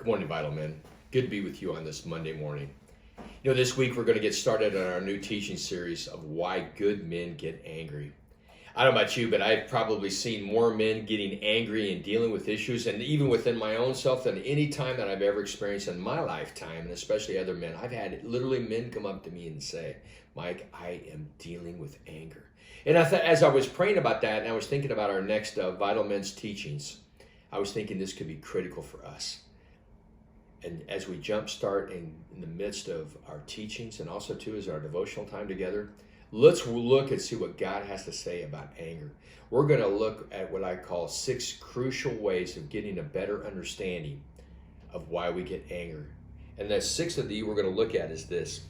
Good morning, Vital Men. Good to be with you on this Monday morning. You know, this week we're going to get started on our new teaching series of why good men get angry. I don't know about you, but I've probably seen more men getting angry and dealing with issues, and even within my own self, than any time that I've ever experienced in my lifetime, and especially other men. I've had literally men come up to me and say, Mike, I am dealing with anger. And as I was praying about that, and I was thinking about our next Vital Men's teachings, I was thinking this could be critical for us. And as we jumpstart in the midst of our teachings, and also too as our devotional time together, let's look and see what God has to say about anger. We're going to look at what I call 6 crucial ways of getting a better understanding of why we get anger. And the 6 of these we're going to look at is this.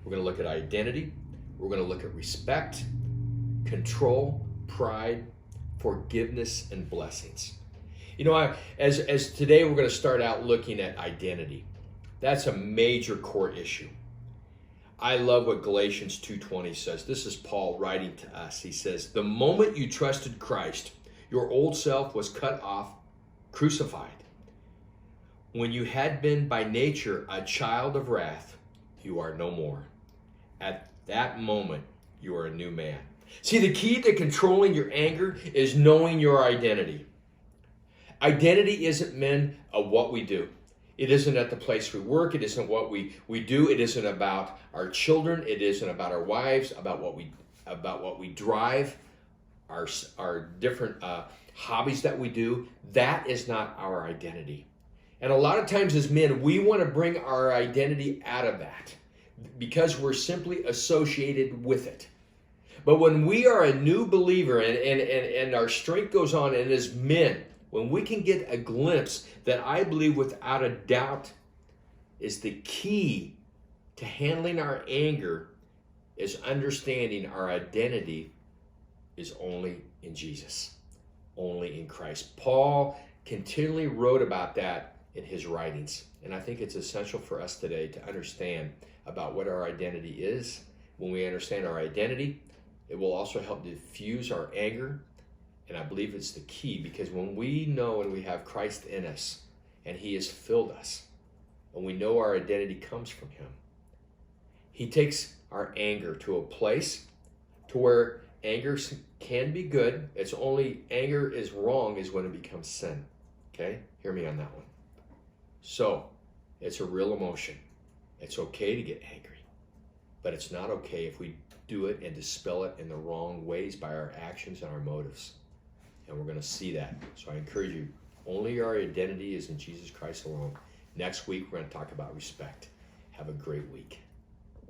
We're going to look at identity. We're going to look at respect, control, pride, forgiveness, and blessings. You know, as today we're going to start out looking at identity. That's a major core issue. I love what Galatians 2:20 says. This is Paul writing to us. He says, the moment you trusted Christ, your old self was cut off, crucified. When you had been by nature a child of wrath, you are no more. At that moment, you are a new man. See, the key to controlling your anger is knowing your identity. Identity isn't men of what we do. It isn't at the place we work. It isn't what we do. It isn't about our children. It isn't about our wives, about what we drive, our different hobbies that we do. That is not our identity. And a lot of times as men, we want to bring our identity out of that because we're simply associated with it. But when we are a new believer and our strength goes on, and as men, when we can get a glimpse that I believe without a doubt is the key to handling our anger, is understanding our identity is only in Jesus, only in Christ. Paul continually wrote about that in his writings. And I think it's essential for us today to understand about what our identity is. When we understand our identity, it will also help diffuse our anger. And I believe it's the key, because when we know and we have Christ in us and he has filled us, and we know our identity comes from him, he takes our anger to a place to where anger can be good. It's only anger is wrong is when it becomes sin. Okay? Hear me on that one. So, it's a real emotion. It's okay to get angry, but it's not okay if we do it and dispel it in the wrong ways by our actions and our motives. And we're going to see that. So I encourage you, only our identity is in Jesus Christ alone. Next week, we're going to talk about respect. Have a great week.